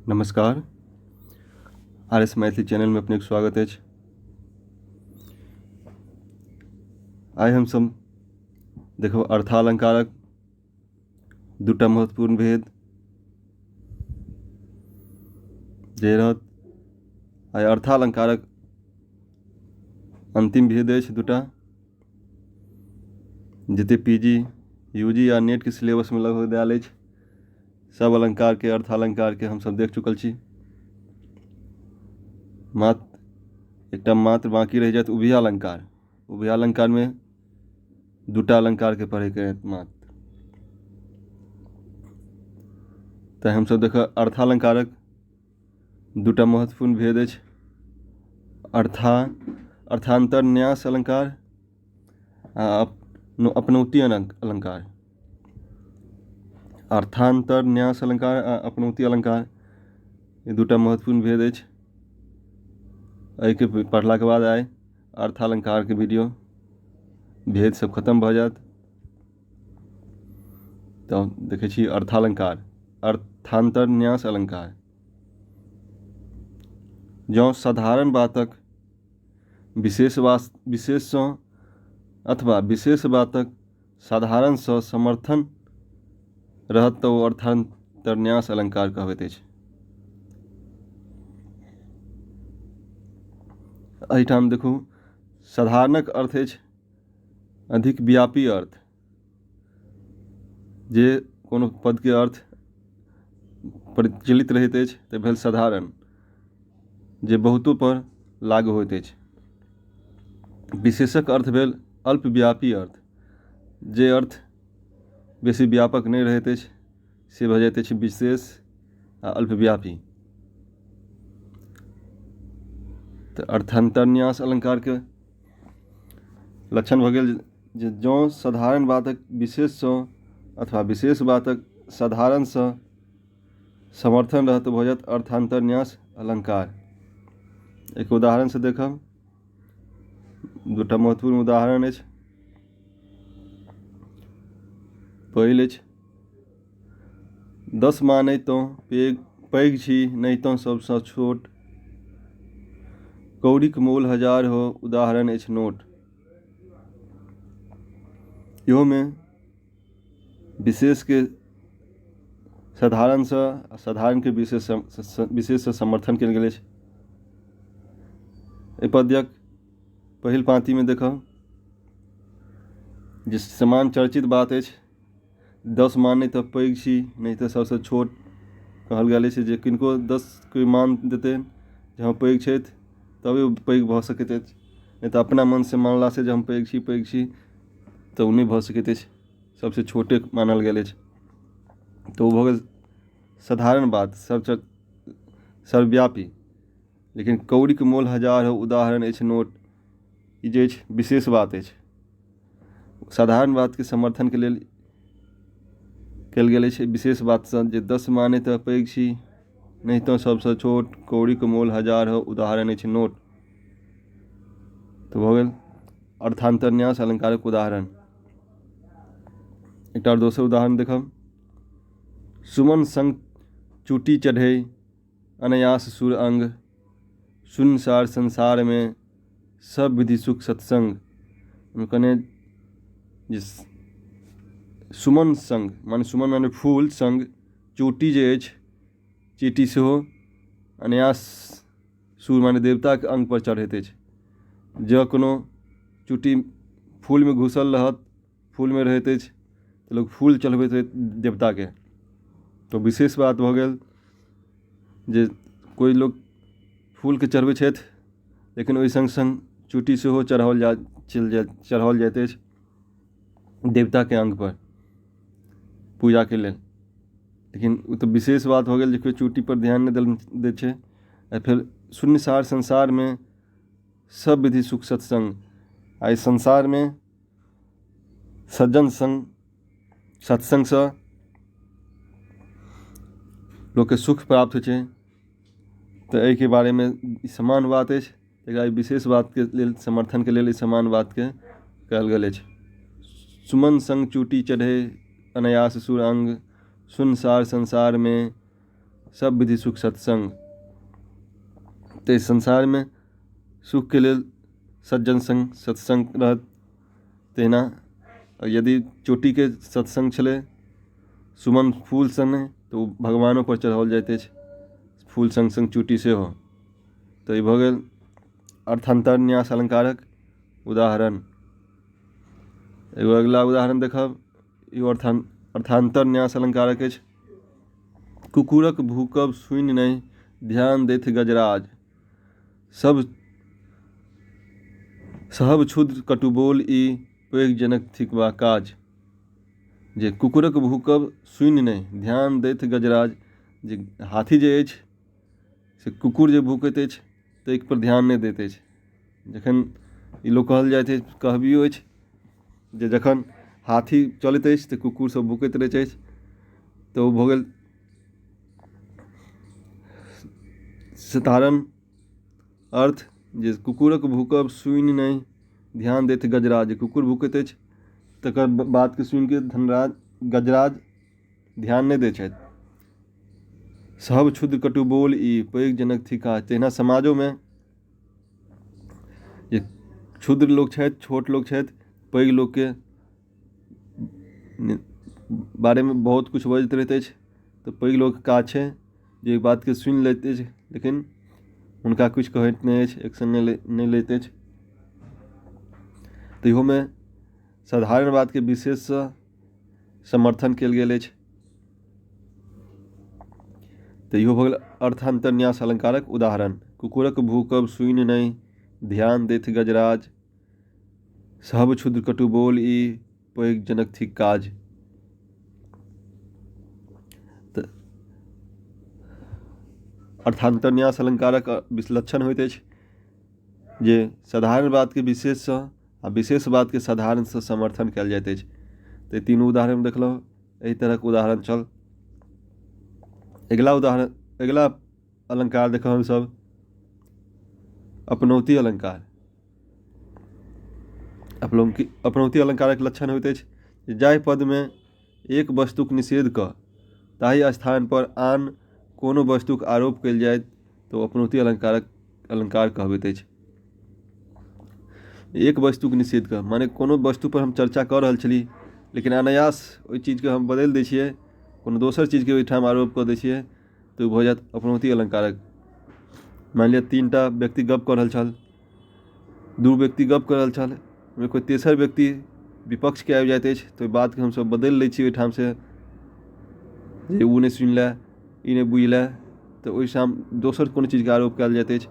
नमस्कार। RS Maithili channel में अपने स्वागत है। आइ हम सब देखो अर्थालंकारक दूटा महत्वपूर्ण भेद जे रहत। आइ अर्थालंकारक अंतिम भेद है दूटा जते PG UG या नेट के सिलेबस में लगभग दियाल है। सब अलंकार के अर्थालंकार के हम सब देख चुकल छी। मात्र बाकी रह जात उभयालंकार। उभयालंकार में दूटा अलंकार के पढ़े के मात्र। तो हम सब देख अर्थालंकारक दूटा महत्वपूर्ण भेद है। अर्थांतर न्यास अलंकार अपनौती अलंकार। अर्थांतर न्यास अलंकार अपनौती अलंकार ये दूटा महत्वपूर्ण भेद है। के पढ़ला के बाद आए अर्थालंकार के वीडियो भेद सब खत्म भ जात। तो देखे छी अर्थालंकार अर्थांतर न्यास अलंकार। जो साधारण बातक विशेष सँ अथवा विशेष बातक साधारण सँ समर्थन रहत तो अर्थांतर न्यास अलंकार कहबैत अछि। एहिठाम देखू साधारणक अर्थ अछि अधिक व्यापी अर्थ। जे कोनो पद के अर्थ प्रचलित रहैत अछि तऽ भेल साधारण, जे बहुतो पर लागू होइत अछि। विशेषक अर्थ भेल अल्पव्यापी अर्थ। जे अर्थ बेसी व्यापक नहीं रहैत अछि से भऽ जाइत अछि विशेष आ अल्पव्यापी। तो अर्थांतर न्यास अलंकार के लक्षण भऽ गेल जे जँ साधारण बातक विशेष सँ अथवा विशेष बातक साधारण सँ समर्थन रहत भऽ जायत अर्थांतर न्यास अलंकार। एक उदाहरण से देखब। दूटा महत्वपूर्ण उदाहरण अछि। पहिल अछि 10 मानै तो पैघ छी नहीं तो सबसँ छोट। कौड़ीक मोल 1000 हो उदाहरण अछि नोट। इहो में विशेष के साधारण सँ साधारण के विशेष से समर्थन कयल गेल अछि। एहि पद्यक पहिल पाँति में देखब जे समान चर्चित बात अछि 10 मानै तो पैघ छी नहीं तो सबसँ छोट कहल गेल अछि। जे किनको 10 कोई मान देते जे हम पैघ छथि तबे पैघ भऽ सकैत अछि, नहीं तो अपना मन से मानला से जे हम पैघ छी तो नहीं भऽ सकैत अछि, सबसे छोटे मानल गेल अछि। तो भऽ गेल साधारण बात सर्वव्यापी। लेकिन कौड़ीक मोल 1000 हो उदाहरण अछि नोट, ई जे अछि विशेष बात अछि। साधारण बात के समर्थन के लेल कयल गेल अछि विशेष बात सँ जे 10 मानै तो पैघ छी नहीं तो सबसँ छोट। कौड़ीक मोल 1000 हो उदाहरण अछि नोट। तो भऽ गेल अर्थांतर न्यास अलंकारक उदाहरण। एकटा और दोसर उदाहरण देखब। सुमन संग चूटी चढ़े अनायास सुर अंग। सुनसार संसार में सब विधि सुख सत्संग। कने सुमन संग माने सुमन माने फूल संग चोटी जे अछि चीटी सेहो अनायास सुर माने देवता के अंग पर चढ़ैत अछि। जँ कोनो चूटी फूल में घुसल रहत, फूल में रहैत अछि तो लोग फूल चढ़बैत देवता के। तो विशेष बात भऽ गेल जे कोई लोग फूल के चढ़बै छथि लेकिन ओहि संग संग चूटी सेहो चढ़ाओल जाइत अछि देवता के अंग पर पूजा के लेल। लेकिन ओ तो विशेष बात हो गेल जे कोई चूटी पर ध्यान नहीं दै छै। फिर शून्यसार संसार में सब विधि सुख सत्संग। आई संसार में सज्जन संग सत्संग से लोग के सुख प्राप्त होइ छै। तो एहि के बारे में समान बात अछि। एकरा विशेष बात के लेल समर्थन के लेल समान बात के कहल गेल अछि। सुमन संग चूटी चढ़े अनायास सुर अंग। सुनसार संसार में सब विधि सुख सत्संग। तो इस संसार में सुख के लिए सज्जन संग सत्संग रहत तेना। और यदि चोटी के सत्संग छले सुमन फूल सने तो भगवानों पर चढ़ाओल जाते फूल संग संग चोटी से हो। तो ये भऽ गेल अर्थांतर न्यास अलंकारक उदाहरण। एगो अगला उदाहरण देखब, एगो अर्थांतर न्यास अलंकारक अछि। कुकुरक भूकब सुनि नहि ध्यान देथ गजराज, सब क्षुद्र कटुबोल ई पैघ जनक थिकवा काज। जे कुकुरक भूकब सुनि नहि ध्यान देथ गजराज, जे हाथी जे अछि से कुकुर जे भूकैत अछि तऽ एक पर ध्यान नहि दैत अछि। जखन ई लोक कहल जाइत अछि, कहबियो अछि जे जखन हाथी चलैत अछि तऽ कुकुर सब भूकैत रहैत अछि। तऽ ओ भऽ गेल साधारण अर्थ, जे कुकुरक भूकब सुनि नहि ध्यान देथ गजराज। कुकुर भूकैत अछि तकर बातके सुनि के धनराज गजराज ध्यान नहि दै छथि। सब क्षुद्र कटुबोल ई पैघ जनक थिका। तहिना समाजो में जे क्षुद्र लोग छथि, छोट लोग छथि, पैघ लोग के बारे में बहुत कुछ बजैत रहैत अछि। तऽ पैघ लोग काज छै जे बात के सुनि लैत अछि, लेकिन हुनका कुछ कहैत नहि अछि, एक्शन नहि लैत अछि। तऽ इहो में साधारण बात के विशेष समर्थन कयल गेल अछि। तऽ इहो भऽ गेल अर्थांतर न्यास अलंकारक उदाहरण। कुकुरक भूकब सुनि नहि ध्यान देथ गजराज, सब क्षुद्र कटुबोल ई पैघ जनक थिक काज। अर्थांतर न्यास अलंकारक विलक्षण होइत अछि जे साधारण बात के विशेष सँ आ विशेष बात के साधारण सँ समर्थन कयल जाइत अछि। तऽ तीनू उदाहरण देखलहुँ, एहि तरहक उदाहरण छल। अगला अलंकार देखब हमसब अपनौती अलंकार। अपनौती अलंकारक लक्षण होइत अछि जे जाहि पद में एक वस्तुक निषेध कऽ ताहि स्थान पर आन कोनो वस्तुक आरोप कयल जाय तो अपनौती अलंकार कहबैत अछि। एक वस्तुक निषेध कऽ माने कोनो वस्तु पर हम चर्चा कऽ रहल छली, लेकिन अनायास ओहि चीजके हम बदलि दै छियै, कोनो दोसर चीजके ओहिठाम आरोप कऽ दै छियै, तऽ भऽ जायत अपनौती अलंकारक। मान लिअ 3टा व्यक्ति गप कऽ रहल छल, 2 व्यक्ति गप कऽ रहल छल, ओहिमे कोई तेसर व्यक्ति विपक्ष के आबि जाइत अछि, तऽ बात के हमसब बदलि लै छी ओहिठाम से, जे ओ नहि सुनि लए, ई नहि बुझि लए, तऽ ओहिठाम दोसर कोनो चीजके आरोप कयल जाइत अछि,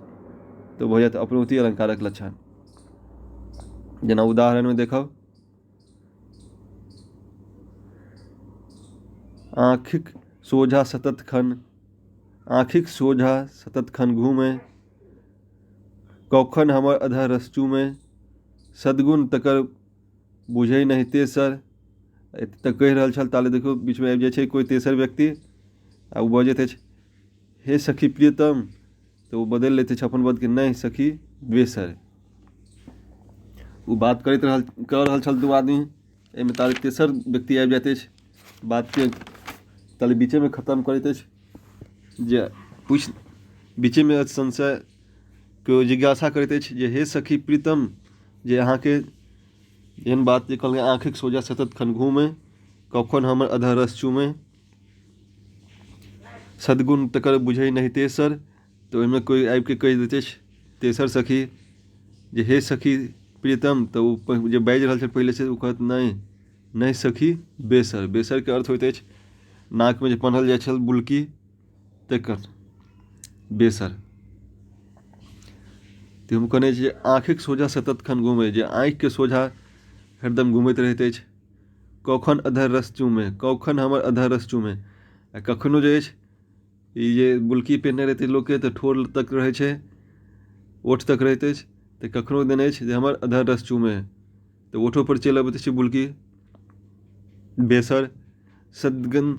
तऽ भऽ जायत अपनौती अलंकारक लक्षण। जेना उदाहरण में देखब, आँखिक सोझा सतत खन घूमे, कखन हमर अधर रस चूमे, सद्गुण तकर बुझै नहि तेसर। तऽ कहि रहल छल, ताले देखो बीच में आबि जाइ छै कोई तेसर व्यक्ति आ ओ बजैत अछि हे सखी प्रियतम, तऽ ओ बदलि लैत अछि अपन पद के, नहीं सखी बेसर। वो बात कर रहल छल 2 आदमी, एहिमे ताले तेसर व्यक्ति आबि जाइत अछि, बात के ताले बीचे में खत्म करैत अछि, जे बीचे में संशय के जिज्ञासा करैत अछि जे हे सखी प्रीतम, जे अहाँके एहन बात जे कहल आँखिक सोझा सतत खन घूमे, कखन हमर अधर रस चूमे, सद्गुण तकर बुझै नहीं तेसर। तो ओहिमे कोई आबि के कहि दैत अछि तेसर सखी जे हे सखी प्रीतम, तऽ ओ जे बाजि रहल छल पहिले से ओ कहत नहीं सखी बेसर। बेसर के अर्थ होइत अछि नाक में जे पन्हल जाइ छल बुलकी, तकर बेसर। तऽ हम कहने छी आँखिक सोझा सतत खन घूमे, जे आँखि के सोझा हरदम घूमैत रहैत अछि, कखन अधर रस चूमे, कखन हमर अधर रस चूमे। आ कखनो जे अछि ई जे बुलकी पहिने रहते लोक के, तऽ ठोर तक रहै छै, ओठ तक रहैत अछि, तऽ कखनो देने अछि जे हमर अधर रस चूमे, तऽ ओठो पर चलि अबैत अछि बुलकी, बेसर। सद्गुण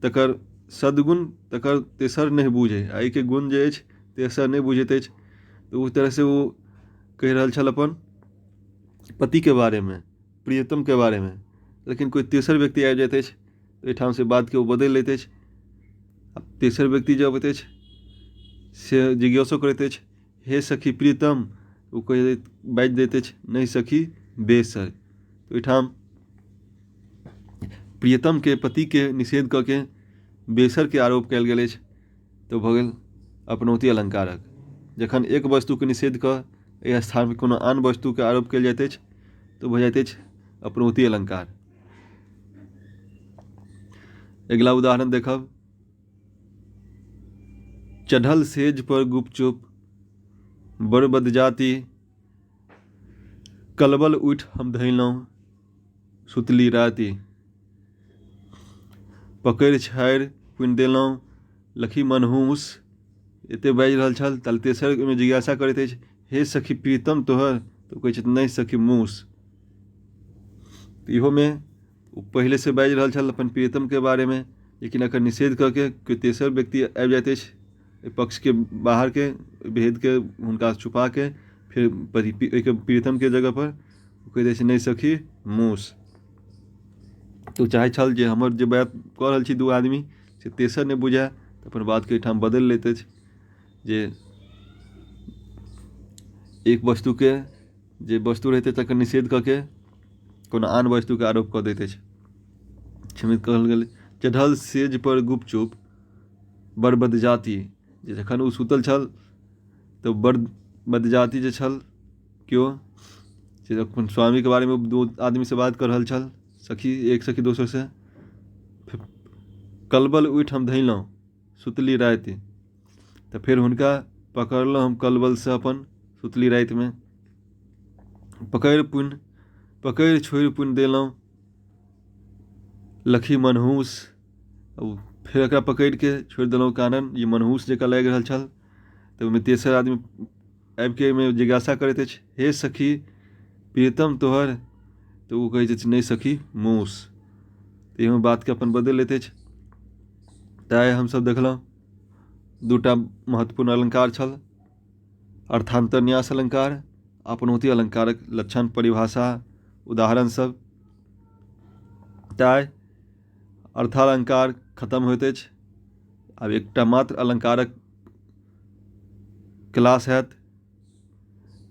तकर तेसर नहीं बूझे, एहि के गुण जे अछि तेसर नहीं बुझैत अछि। तो उस तरह से वो कह रहल छल अपन पति के बारे में, प्रियतम के बारे में, लेकिन कोई तेसर व्यक्ति आबि जाइत अछि, एहिठाम से बात के वो बदलि लैत अछि तेसर व्यक्ति जब अबैत अछि से जिज्ञासो करैत अछि, हे सखी प्रीतम, ओ बाजि दैत अछि, नहि सखी बेसर। तो ओहिठाम प्रियतम के पति के निषेध कऽ के बेसर के आरोप कयल गेल अछि, तो भऽ गेल अपनौती अलंकारक। जखन एक वस्तु के निषेध कऽ एहि स्थान पर कोनो आन वस्तु के आरोप कयल जाइत अछि तो भऽ जाइत अछि अपनौती अलंकार। अगिला उदाहरण देखब, चढ़ल सेज पर गुपचुप बड़ बदजाति, कलबल उठि हम धैलहुँ सुतली राति, पकड़ि छाड़ि पुनि देलहुँ लखी मनहूस। एते बाजि रहल छल, ताल तेसर में जिज्ञासा करैत अछि, हे सखी प्रीतम तोहर, तो कहै छथि नहि सखी मूस। इहो में पहले से बाजि रहल छल अपन प्रियतम के बारे में, लेकिन एकर निषेध करके कोई तेसर व्यक्ति आबि जाइत अछि पक्ष के बाहर के भेद के हुनका छुपा के फिर प्रियतम के जगह पर कहि दै छै नहि सखी मूस। तो चाहे छल जे हमर जे बात कऽ रहल छी दू आदमी से तेसर ने बुझाय, तो अपन बात के एहिठाम बदलि लैत अछि जे एक वस्तु के जे वस्तु रहते तकर निषेध कऽ के कोनो आन वस्तु के आरोप कऽ दैत अछि। क्षमित कहल गेल, चढ़ल सेज पर गुपचुप बड़ बदजाति, जे जखन ओ सुतल छल तो बड़ बदजाति जे छल केओ से अपन स्वामी के बारे में दो आदमी से बात कर रहल छल, सखी एक सखी दोसर से, कलबल उठि हम धैलहुँ सुतली राति, तो फिर हुनका पकड़लहुँ हम कलबल से अपन सुतली राति में, पकड़ि छोड़ि पुनि देलहुँ लखी मनहूस। फिर एकरा पकड़ि के छोड़ि देलहुँ कारण ये मनहूस जकाँ लागि रहल छल। तो ओहिमे तेसर आदमी आबि के में जिज्ञासा करैत अछि, हे सखी प्रियतम तोहर, तो ओ कहैत अछि नहि सखी मूस। तो एहिमे बात के अपन बदलि लैत अछि। तैं हमसब देखलहुँ दूटा महत्वपूर्ण अलंकार छल, अर्थांतर न्यास अलंकार, अपनौती अलंकारक लक्षण परिभाषा उदाहरण सब। तैं अर्थालंकार खत्म होइत अछि, आब एकटा मात्र अलंकारक क्लास हैत,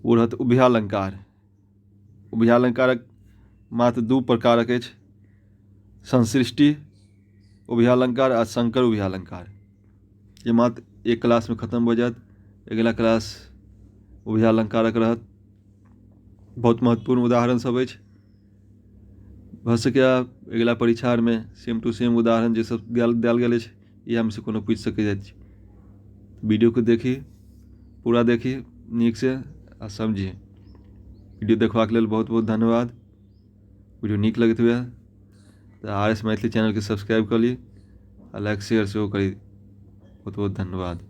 ओ रहत उभयालंकार। उभयालंकारक मात्र दू प्रकारक अछि, संसृष्टि उभयालंकार आ संकर उभयालंकार। ये मात्र एक क्लास में खत्म हो जायत, अगला क्लास उभयालंकारक रहत। बहुत महत्वपूर्ण उदाहरण सब अछि, भऽ सकैया अगला परीक्षा में सेम टू सेम उदाहरण जे सब देल गेल अछि इएह में से कोनो पूछि सकैत अछि। वीडियो को देखी, पूरा देखी नीक से आ समझी। वीडियो देखबाक लेल बहुत बहुत धन्यवाद। वीडियो नीक लगैत हुए तो RS मैथिली चैनल के सब्सक्राइब कर ली आ लाइक शेयर सेहो करी। बहुत बहुत धन्यवाद।